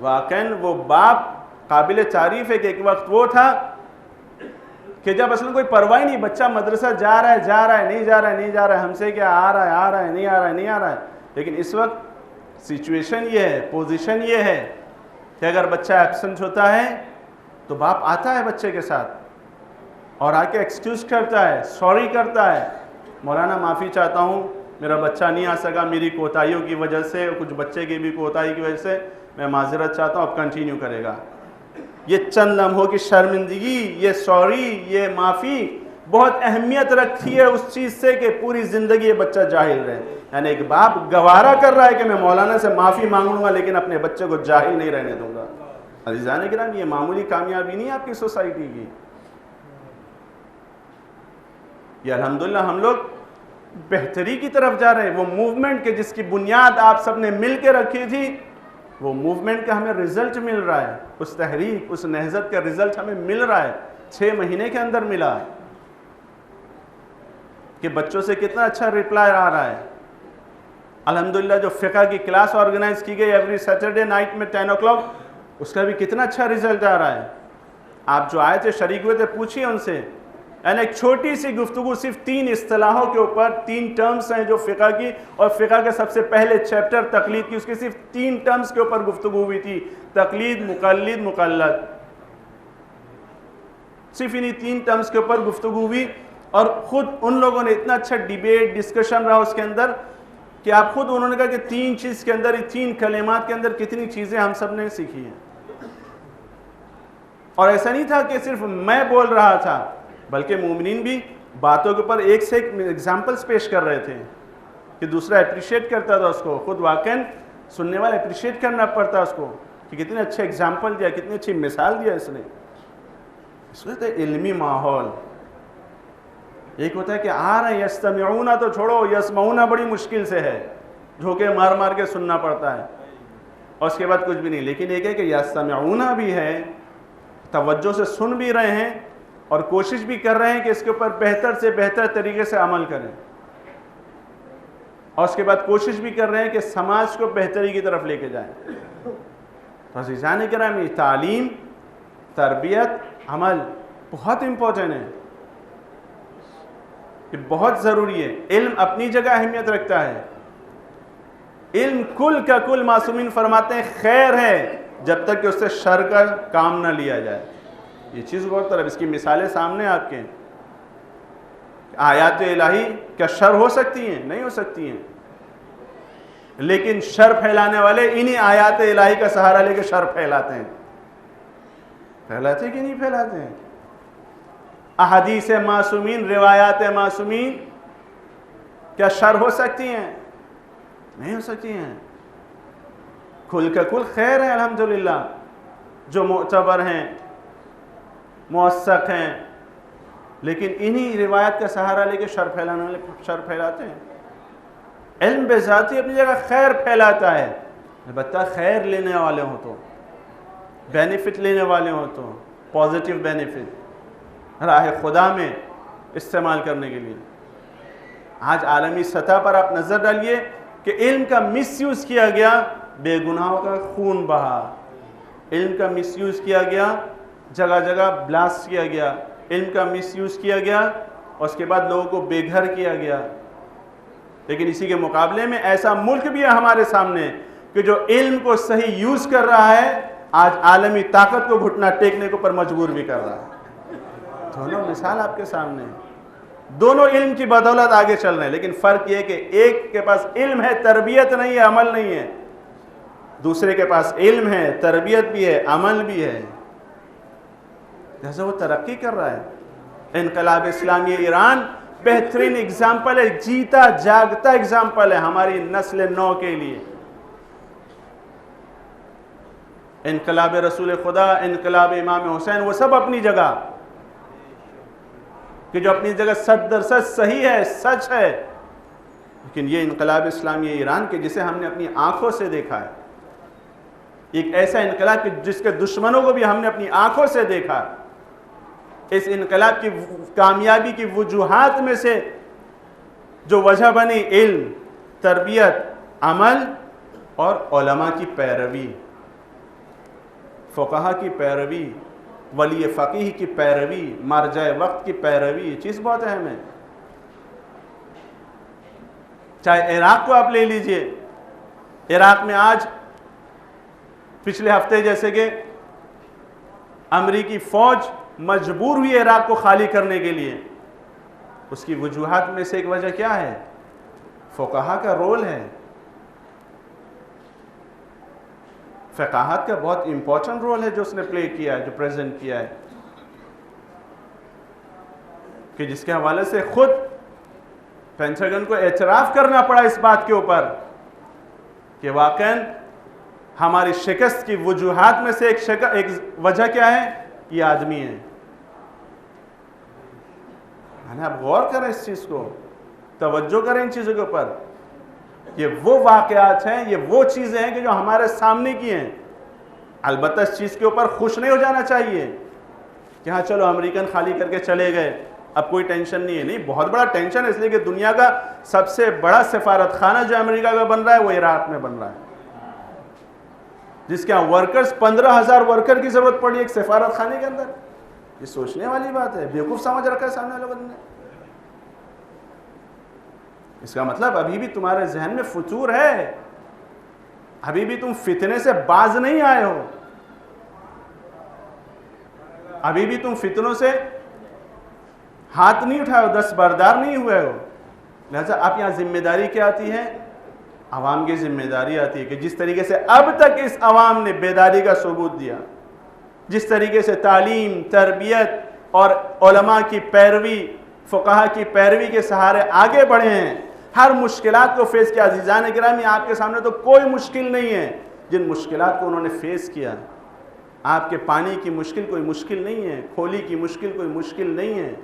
واقعاً وہ باپ قابل تعریف ہے کہ ایک وقت وہ تھا کہ جب اصلا کوئی پرواہ نہیں، بچہ مدرسہ جا رہا ہے نہیں جا رہا ہے، ہم سے کیا آ رہا ہے نہیں آ رہا ہے، لیکن اس وقت سچویشن یہ ہے، پوزیشن یہ ہے کہ اگر بچہ ایبسنٹ ہوتا ہے تو باپ آتا ہے بچے کے ساتھ اور آ کے ایکسکیوز کرتا ہے، سوری کرتا ہے، مولانا معافی چاہتا ہوں، میرا بچہ نہیں آ سکا، میری کوتاہیوں کی وجہ سے، کچھ بچے کی بھی کوتاہی کی وجہ سے میں معذرت چاہتا ہوں، اب کنٹینیو کرے گا۔ یہ چند لمحوں کی شرمندگی، یہ سوری، یہ معافی بہت اہمیت رکھتی ہے اس چیز سے کہ پوری زندگی یہ بچہ جاہل رہے۔ یعنی ایک باپ گوارا کر رہا ہے کہ میں مولانا سے معافی مانگ لوں گا لیکن اپنے بچے کو جاہل نہیں رہنے دوں گا۔ عزیزان کرام، یہ معمولی کامیابی نہیں ہے آپ کی سوسائٹی کی، یہ الحمدللہ ہم لوگ بہتری کی طرف جا رہے ہیں۔ وہ موومنٹ کے جس کی بنیاد آپ سب نے مل کے رکھی تھی، وہ موومنٹ کا ہمیں رزلٹ مل رہا ہے، اس تحریک، اس نہضت کا رزلٹ ہمیں مل رہا ہے، 6 مہینے کے اندر ملا ہے۔ کہ بچوں سے کتنا اچھا رپلائی آ رہا ہے. الحمدللہ جو فقہ کی کلاس آرگنائز کی گئی ایوری سیٹرڈے نائٹ میں 10 o'clock, اس کا بھی کتنا اچھا رزلٹ آ رہا ہے. آپ جو آئے تھے, شریک ہوئے تھے, پوچھئے ان سے. یعنی ایک چھوٹی سی گفتگو صرف 3 اصطلاحوں کے اوپر, 3 ٹرمز ہیں جو فقہ کی, اور فقہ کے سب سے پہلے چیپٹر تقلید کی, اس کی صرف 3 ٹرمز کے اوپر گفتگو ہوئی تھی, تقلید, مقلد, مقلد. صرف انہی 3 ٹرمز کے اوپر گفتگو ہوئی, اور خود ان لوگوں نے اتنا اچھا ڈیبیٹ ڈسکشن رہا اس کے اندر کہ آپ خود انہوں نے کہا کہ 3 چیز کے اندر, 3 کلمات کے اندر کتنی چیزیں ہم سب نے سیکھی ہیں. اور ایسا نہیں تھا کہ صرف میں بول رہا تھا, بلکہ مومنین بھی باتوں کے اوپر ایک سے ایک ایگزامپلز پیش کر رہے تھے کہ دوسرا اپریشیٹ کرتا تھا اس کو. خود واقعاً سننے والا اپریشیٹ کرنا پڑتا اس کو کہ کتنے اچھے ایگزامپل دیا, کتنی اچھی مثال دیا اس نے. اس وقت علمی ماحول ایک ہوتا ہے کہ آ رہے ہیں, یستمعون تو چھوڑو, یسمعون بڑی مشکل سے ہے, جھوکے مار مار کے سننا پڑتا ہے, اور اس کے بعد کچھ بھی نہیں. لیکن ایک ہے کہ یستمعون بھی ہے, توجہ سے سن بھی رہے ہیں, اور کوشش بھی کر رہے ہیں کہ اس کے اوپر بہتر سے بہتر طریقے سے عمل کریں, اور اس کے بعد کوشش بھی کر رہے ہیں کہ سماج کو بہتری کی طرف لے کے جائیں. تو عزیزان کرام, تعلیم, تربیت, عمل بہت امپورٹنٹ ہے, یہ بہت ضروری ہے. علم اپنی جگہ اہمیت رکھتا ہے. علم کل کا کل معصومین فرماتے ہیں خیر ہے جب تک کہ اس سے شر کا کام نہ لیا جائے. یہ چیز غور طرف, اس کی مثالیں سامنے آپ کے. آیات الہی کیا شر ہو سکتی ہیں؟ نہیں ہو سکتی ہیں, لیکن شر پھیلانے والے انہی آیات الہی کا سہارا لے کے شر پھیلاتے ہیں. پھیلاتے کہ نہیں پھیلاتے ہیں؟ احادیث معصومین, روایات معصومین کیا شر ہو سکتی ہیں؟ نہیں ہو سکتی ہیں. کل کا کل خیر ہے الحمدللہ, جو معتبر ہیں, موثق ہیں, لیکن انہی روایت کا سہارا لے کے شر پھیلانے والے شر پھیلاتے ہیں. علم بذاتی اپنی جگہ خیر پھیلاتا ہے, البتہ خیر لینے والے ہوں تو, بینیفٹ لینے والے ہوں تو, پازیٹیو بینیفٹ راہ خدا میں استعمال کرنے کے لیے. آج عالمی سطح پر آپ نظر ڈالیے کہ علم کا مس یوز کیا گیا, بے گناہوں کا خون بہا. علم کا مس یوز کیا گیا, جگہ جگہ بلاسٹ کیا گیا. علم کا مس یوز کیا گیا, اور اس کے بعد لوگوں کو بے گھر کیا گیا. لیکن اسی کے مقابلے میں ایسا ملک بھی ہے ہمارے سامنے کہ جو علم کو صحیح یوز کر رہا ہے, آج عالمی طاقت کو گھٹنا ٹیکنے کو پر مجبور بھی کر رہا ہے. دونوں مثال آپ کے سامنے ہیں, دونوں علم کی بدولت آگے چل رہے ہیں. لیکن فرق یہ ہے کہ ایک کے پاس علم ہے, تربیت نہیں ہے, عمل نہیں ہے. دوسرے کے پاس علم ہے, تربیت بھی ہے, عمل بھی ہے. جیسے وہ ترقی کر رہا ہے. انقلاب اسلامی ایران بہترین اگزامپل ہے, جیتا جاگتا اگزامپل ہے ہماری نسل نو کے لیے. انقلاب رسول خدا, انقلاب امام حسین, وہ سب اپنی جگہ, کہ جو اپنی جگہ 100% صحیح ہے, سچ ہے. لیکن یہ انقلاب اسلامی ایران کے جسے ہم نے اپنی آنکھوں سے دیکھا ہے, ایک ایسا انقلاب کہ جس کے دشمنوں کو بھی ہم نے اپنی آنکھوں سے دیکھا. اس انقلاب کی کامیابی کی وجوہات میں سے جو وجہ بنی, علم, تربیت, عمل اور علماء کی پیروی, فقہا کی پیروی, ولی فقیہ کی پیروی, مرجع وقت کی پیروی. یہ چیز بہت اہم ہے. چاہے عراق کو آپ لے لیجئے, عراق میں آج پچھلے ہفتے جیسے کہ امریکی فوج مجبور ہوئی عراق کو خالی کرنے کے لیے. اس کی وجوہات میں سے ایک وجہ کیا ہے؟ فقہا کا رول ہے. فقاہت کا بہت امپورٹنٹ رول ہے جو اس نے پلے کیا ہے, جو پریزنٹ کیا ہے, کہ جس کے حوالے سے خود پینٹاگن کو اعتراف کرنا پڑا اس بات کے اوپر کہ واقعاً ہماری شکست کی وجوہات میں سے ایک وجہ کیا ہے؟ یہ آدمی ہے. آپ غور کریں اس چیز کو, توجہ کریں ان چیزوں کے اوپر. یہ وہ واقعات ہیں, یہ وہ چیزیں ہیں کہ جو ہمارے سامنے کی ہیں. البتہ اس چیز کے اوپر خوش نہیں ہو جانا چاہیے کہ ہاں چلو امریکن خالی کر کے چلے گئے, اب کوئی ٹینشن نہیں ہے. نہیں, بہت بڑا ٹینشن ہے, اس لیے کہ دنیا کا سب سے بڑا سفارت خانہ جو امریکہ کا بن رہا ہے وہ عراق میں بن رہا ہے, جس کے یہاں ورکرز 15,000 ورکر کی ضرورت پڑی ایک سفارت خانے کے اندر. یہ سوچنے والی بات ہے, بیوقوف سمجھ رکھا ہے سامنے لوگوں نے. اس کا مطلب ابھی بھی تمہارے ذہن میں فتور ہے, ابھی بھی تم فتنے سے باز نہیں آئے ہو, ابھی بھی تم فتنوں سے ہاتھ نہیں اٹھائے ہو, دست بردار نہیں ہوئے ہو. لہذا اب یہاں ذمہ داری کیا آتی ہے؟ عوام کی ذمہ داری آتی ہے کہ جس طریقے سے اب تک اس عوام نے بیداری کا ثبوت دیا, جس طریقے سے تعلیم, تربیت اور علماء کی پیروی, فقہا کی پیروی کے سہارے آگے بڑھے ہیں, ہر مشکلات کو فیس کیا. عزیزان گرامی, آپ کے سامنے تو کوئی مشکل نہیں ہے جن مشکلات کو انہوں نے فیس کیا. آپ کے پانی کی مشکل کوئی مشکل نہیں ہے, کھولی کی مشکل کوئی مشکل نہیں ہے,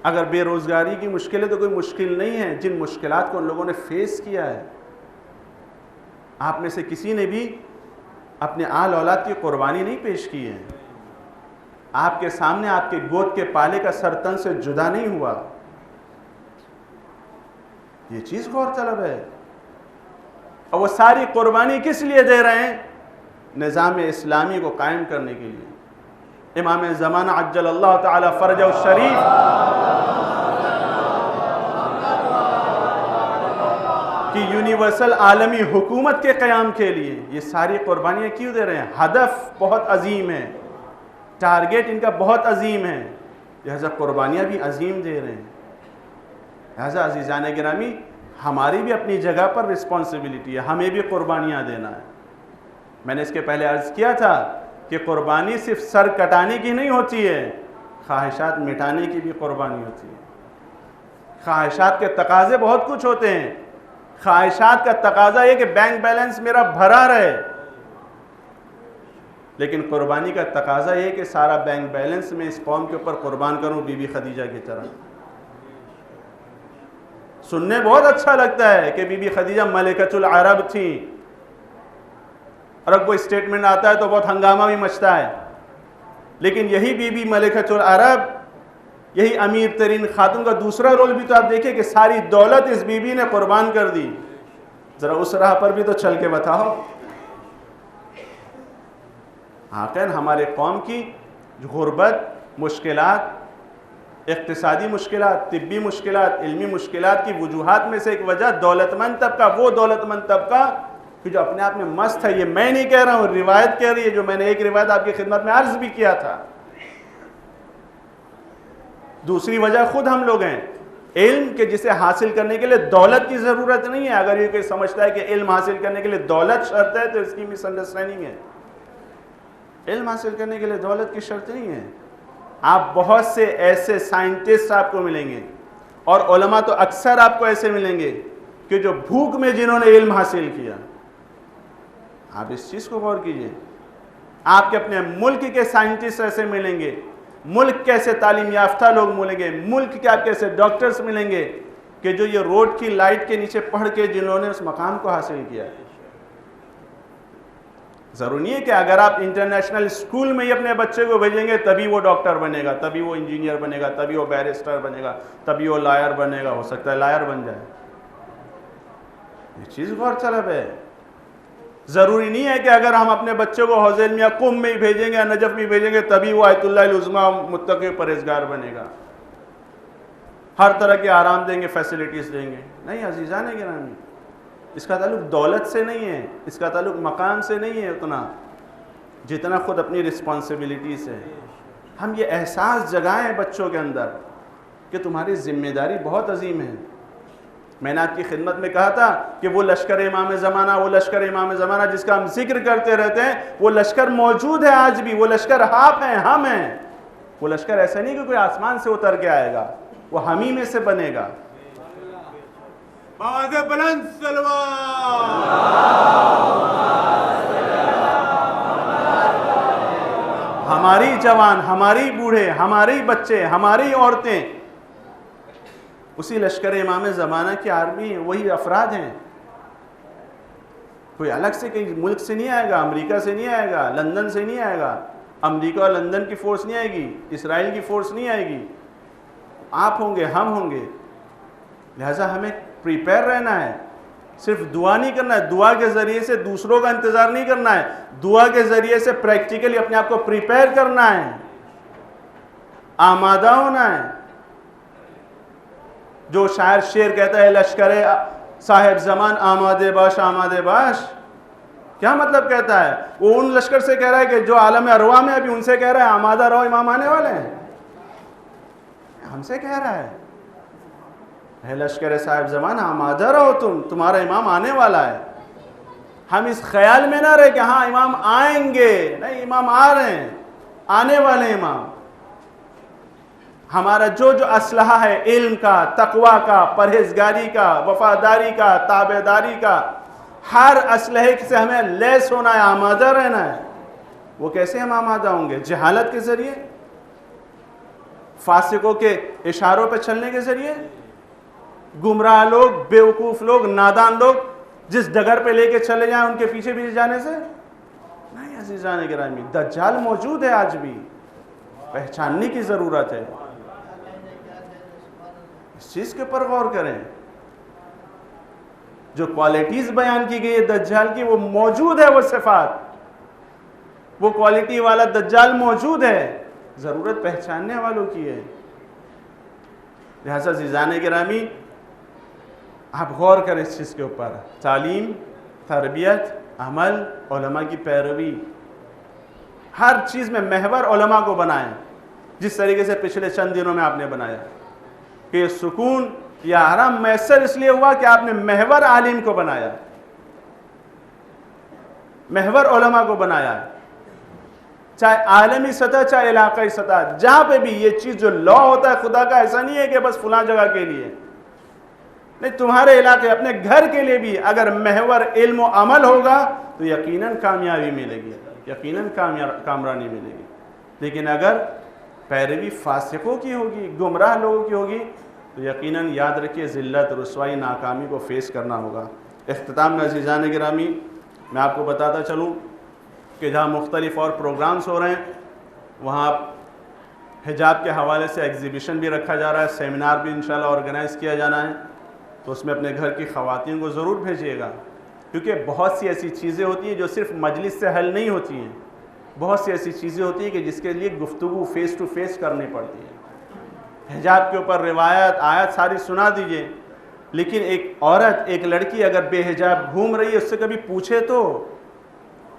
اگر بے روزگاری کی مشکل ہے تو کوئی مشکل نہیں ہے. جن مشکلات کو ان لوگوں نے فیس کیا ہے, آپ میں سے کسی نے بھی اپنے آل اولاد کی قربانی نہیں پیش کی ہے. آپ کے سامنے آپ کے گود کے پالے کا سر تن سے جدا نہیں ہوا. یہ چیز غور طلب ہے. اور وہ ساری قربانی کس لیے دے رہے ہیں؟ نظام اسلامی کو قائم کرنے کے لیے. امام زمانہ عجل اللہ تعالی فرجہ الشریف کی یونیورسل عالمی حکومت کے قیام کے لیے یہ ساری قربانیاں کیوں دے رہے ہیں؟ ہدف بہت عظیم ہے, ٹارگیٹ ان کا بہت عظیم ہے, لہذا قربانیاں بھی عظیم دے رہے ہیں. لہذا عزیزان گرامی, ہماری بھی اپنی جگہ پر رسپانسبلٹی ہے, ہمیں بھی قربانیاں دینا ہے. میں نے اس کے پہلے عرض کیا تھا کہ قربانی صرف سر کٹانے کی نہیں ہوتی ہے, خواہشات مٹانے کی بھی قربانی ہوتی ہے. خواہشات کے تقاضے بہت کچھ ہوتے ہیں. خواہشات کا تقاضا یہ کہ بینک بیلنس میرا بھرا رہے, لیکن قربانی کا تقاضا یہ کہ سارا بینک بیلنس میں اس قوم کے اوپر قربان کروں, بی بی خدیجہ کی طرح. سننے بہت اچھا لگتا ہے کہ بی بی خدیجہ ملکۃ العرب تھیں, اور اب کوئی اسٹیٹمنٹ آتا ہے تو بہت ہنگامہ بھی مچتا ہے, لیکن یہی بی بی ملکۃ العرب, یہی امیر ترین خاتون کا دوسرا رول بھی تو آپ دیکھیں کہ ساری دولت اس بی بی نے قربان کر دی. ذرا اس راہ پر بھی تو چل کے بتاؤ. حقیقت ہمارے قوم کی غربت, مشکلات, اقتصادی مشکلات, طبی مشکلات, علمی مشکلات کی وجوہات میں سے ایک وجہ دولت مند طبقہ, وہ دولت مند طبقہ کہ جو اپنے آپ میں مست ہے. یہ میں نہیں کہہ رہا ہوں, روایت کہہ رہی ہے, جو میں نے ایک روایت آپ کی خدمت میں عرض بھی کیا تھا. دوسری وجہ خود ہم لوگ ہیں. علم کے جسے حاصل کرنے کے لیے دولت کی ضرورت نہیں ہے. اگر یہ کوئی سمجھتا ہے کہ علم حاصل کرنے کے لیے دولت شرط ہے تو اس کی مس انڈرسٹینڈنگ ہے. علم حاصل کرنے کے لیے دولت کی شرط نہیں ہے. آپ بہت سے ایسے سائنٹسٹ آپ کو ملیں گے, اور علماء تو اکثر آپ کو ایسے ملیں گے کہ جو بھوک میں جنہوں نے علم حاصل کیا. آپ اس چیز کو غور کیجئے. آپ کے اپنے ملک کے سائنٹسٹ ایسے ملیں گے, ملک کیسے تعلیم یافتہ لوگ ملیں گے, ملک کے آپ کیسے ڈاکٹرز ملیں گے کہ جو یہ روڈ کی لائٹ کے نیچے پڑھ کے جنہوں نے اس مقام کو حاصل کیا. ضروری نہیں ہے کہ اگر آپ انٹرنیشنل اسکول میں ہی اپنے بچے کو بھیجیں گے تبھی وہ ڈاکٹر بنے گا, تبھی وہ انجینئر بنے گا, تبھی وہ بیرسٹر بنے گا, تبھی وہ لائر بنے گا. ہو سکتا ہے لائر بن جائے. یہ چیز غور طلب ہے. ضروری نہیں ہے کہ اگر ہم اپنے بچے کو حوض علمیہ قم میں ہی بھیجیں گے یا نجف میں بھیجیں گے تبھی وہ آیت اللہ العظمیٰ متقی پرہیزگار بنے گا, ہر طرح کے آرام دیں گے, فیسلٹیز دیں گے. نہیں عزیزان گرامی, اس کا تعلق دولت سے نہیں ہے, اس کا تعلق مقام سے نہیں ہے اتنا جتنا خود اپنی رسپانسبلٹی سے. ہم یہ احساس جگائیں بچوں کے اندر کہ تمہاری ذمہ داری بہت عظیم ہے. میں نے آپ کی خدمت میں کہا تھا کہ وہ لشکر امام زمانہ, وہ لشکر امام زمانہ جس کا ہم ذکر کرتے رہتے ہیں, وہ لشکر موجود ہے آج بھی. وہ لشکر آپ ہیں, ہم ہیں. وہ لشکر ایسا نہیں کہ کوئی آسمان سے اتر کے آئے گا, وہ ہم ہی میں سے بنے گا. آواز بلند سلوات. ہماری جوان, ہماری بوڑھے, ہماری بچے, ہماری عورتیں اسی لشکر امام زمانہ کی آرمی ہیں, وہی افراد ہیں. کوئی الگ سے کہیں ملک سے نہیں آئے گا, امریکہ سے نہیں آئے گا, لندن سے نہیں آئے گا. امریکہ اور لندن کی فورس نہیں آئے گی، اسرائیل کی فورس نہیں آئے گی، آپ ہوں گے، ہم ہوں گے. لہٰذا ہمیں پریپیئر رہنا ہے، صرف دعا نہیں کرنا ہے، دعا کے ذریعے سے دوسروں کا انتظار نہیں کرنا ہے، دعا کے ذریعے سے پریکٹیکلی اپنے آپ کو پریپیئر کرنا ہے، آمادہ ہونا ہے. جو شاعر شعر کہتا ہے لشکر صاحب زمان آمادے باش آمادے باش، کیا مطلب کہتا ہے؟ وہ ان لشکر سے کہہ رہا ہے کہ جو عالم ارواح میں ابھی ان سے کہہ رہا ہے آمادہ رہو، امام آنے والے ہیں. ہم سے کہہ رہا ہے اے لشکر صاحب زمان آمادہ رہو، تمہارا امام آنے والا ہے. ہم اس خیال میں نہ رہے کہ ہاں امام آئیں گے، نہیں، امام آ رہے ہیں، آنے والے امام. ہمارا جو اسلحہ ہے علم کا، تقوی کا، پرہیزگاری کا، وفاداری کا، تابعداری کا، ہر اسلحے سے ہمیں لیس ہونا ہے، آمادہ رہنا ہے. وہ کیسے ہم آمادہ ہوں گے؟ جہالت کے ذریعے، فاسقوں کے اشاروں پہ چلنے کے ذریعے، گمراہ لوگ، بیوقوف لوگ، نادان لوگ جس ڈگر پہ لے کے چلے جائیں ان کے پیچھے پیچھے جانے سے نہیں. عزیزان گرامی، دجال موجود ہے، آج بھی پہچاننے کی ضرورت ہے. اس چیز کے پر غور کریں. جو کوالٹیز بیان کی گئی ہے دجال کی، وہ موجود ہے، وہ صفات، وہ کوالٹی والا دجال موجود ہے. ضرورت پہچاننے والوں کی ہے. لہذا عزیزان گرامی، آپ غور کریں اس چیز کے اوپر. تعلیم، تربیت، عمل، علماء کی پیروی، ہر چیز میں محور علماء کو بنائیں. جس طریقے سے پچھلے چند دنوں میں آپ نے بنایا کہ یہ سکون یا آرام میسر اس لیے ہوا کہ آپ نے محور عالم کو بنایا، محور علماء کو بنایا. چاہے عالمی سطح، چاہے علاقائی سطح، جہاں پہ بھی یہ چیز جو لا ہوتا ہے خدا کا، ایسا نہیں ہے کہ بس فلاں جگہ کے لیے نہیں، تمہارے علاقے، اپنے گھر کے لیے بھی اگر محور علم و عمل ہوگا تو یقیناً کامیابی ملے گی، یقیناً کامرانی ملے گی. لیکن اگر پیروی فاسقوں کی ہوگی، گمراہ لوگوں کی ہوگی، تو یقیناً یاد رکھیے ذلت، رسوائی، ناکامی کو فیس کرنا ہوگا. اختتام میں عزیزان گرامی، میں آپ کو بتاتا چلوں کہ جہاں مختلف اور پروگرامز ہو رہے ہیں وہاں حجاب کے حوالے سے ایگزیبیشن بھی رکھا جا رہا ہے، سیمینار بھی انشاءاللہ آرگنائز کیا جانا ہے. تو اس میں اپنے گھر کی خواتین کو ضرور بھیجیے گا، کیونکہ بہت سی ایسی چیزیں ہوتی ہیں جو صرف مجلس سے حل نہیں ہوتی ہیں. بہت سی ایسی چیزیں ہوتی ہیں کہ جس کے لیے گفتگو فیس ٹو فیس کرنی پڑتی ہے. حجاب کے اوپر روایت، آیت ساری سنا دیجئے، لیکن ایک عورت، ایک لڑکی اگر بے حجاب گھوم رہی ہے، اس سے کبھی پوچھے تو.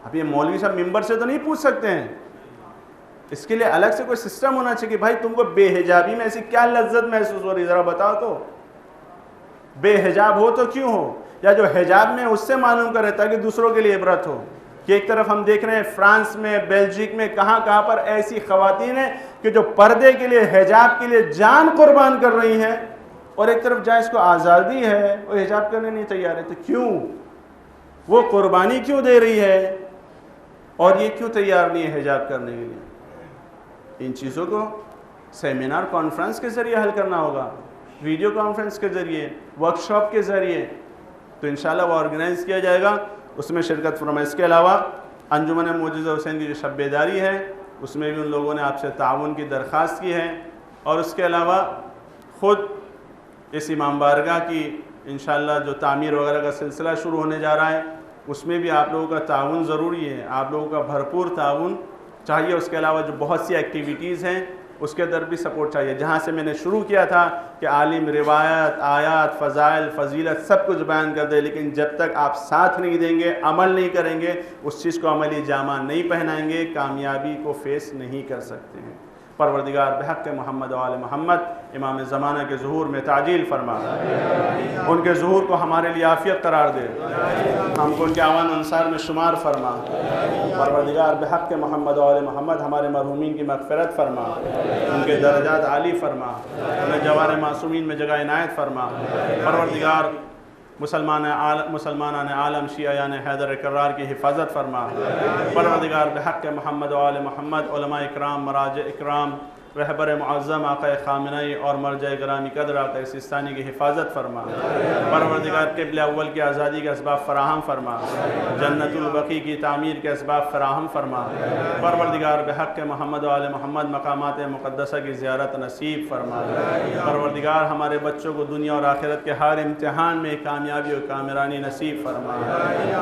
اب یہ مولوی صاحب ممبر سے تو نہیں پوچھ سکتے ہیں، اس کے لیے الگ سے کوئی سسٹم ہونا چاہیے کہ بھائی تم کو بے حجابی میں ایسی کیا لذت محسوس ہو رہی، ذرا بتاؤ تو. بے حجاب ہو تو کیوں ہو، یا جو حجاب میں اس سے معلوم کرے تاکہ دوسروں کے لیے عبرت ہو. کہ ایک طرف ہم دیکھ رہے ہیں فرانس میں، بیلجک میں، کہاں کہاں پر ایسی خواتین ہیں کہ جو پردے کے لیے، حجاب کے لیے جان قربان کر رہی ہیں، اور ایک طرف جہاں اس کو آزادی ہے وہ حجاب کرنے نہیں تیار ہے. تو کیوں وہ قربانی کیوں دے رہی ہے اور یہ کیوں تیار نہیں ہے حجاب کرنے کے لیے؟ ان چیزوں کو سیمینار کانفرنس کے ذریعے حل کرنا ہوگا، ویڈیو کانفرنس کے ذریعے، ورکشاپ کے ذریعے. تو انشاءاللہ وہ آرگنائز کیا جائے گا، اس میں شرکت فرمائیں. اس کے علاوہ انجمن معجزہ حسین کی جو شب بیداری ہے اس میں بھی ان لوگوں نے آپ سے تعاون کی درخواست کی ہے. اور اس کے علاوہ خود اس امام بارگاہ کی انشاءاللہ جو تعمیر وغیرہ کا سلسلہ شروع ہونے جا رہا ہے، اس میں بھی آپ لوگوں کا تعاون ضروری ہے، آپ لوگوں کا بھرپور تعاون چاہیے. اس کے علاوہ جو بہت سی ایکٹیویٹیز ہیں اس کے در بھی سپورٹ چاہیے. جہاں سے میں نے شروع کیا تھا کہ عالم روایت، آیات، فضائل، فضیلت سب کچھ بیان کر دے، لیکن جب تک آپ ساتھ نہیں دیں گے، عمل نہیں کریں گے، اس چیز کو عملی جامہ نہیں پہنائیں گے، کامیابی کو فیس نہیں کر سکتے ہیں. پروردگار بحق محمد و آل محمد امام زمانہ کے ظہور میں تعجیل فرما، ان کے ظہور کو ہمارے لیے عافیت قرار دے، ہم کو ان کے اعوان انصار میں شمار فرما. پروردگار بحق محمد و آل محمد ہمارے مرحومین کی مغفرت فرما، ان کے درجات عالی فرما، انہیں جوار معصومین میں جگہ عنایت فرما. پروردگار مسلمانان عالم، شیعیان حیدر کرار کی حفاظت فرما. پروردگار بحق محمد و آل محمد علماء اکرام، مراجع اکرام، رہبر معظم آقا خامنئی اور مرجع گرامی قدر آقا سستانی کی حفاظت فرما، پروردگار قبلہ اول کی آزادی کے اسباب فراہم فرما، جنت البقیع کی تعمیر کے اسباب فراہم فرما، پروردگار بحق محمد و آل محمد مقامات مقدسہ کی زیارت نصیب فرما، پروردگار ہمارے بچوں کو دنیا اور آخرت کے ہر امتحان میں کامیابی و کامرانی نصیب فرما۔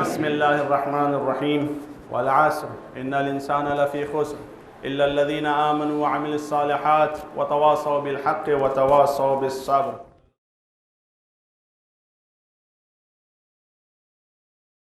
بسم اللہ الرحمن الرحیم، والعصر ان الانسان لفی خسر الا الذین آمنوا وعملوا الصالحات وتواصوا بالحق وتواصوا بالصبر۔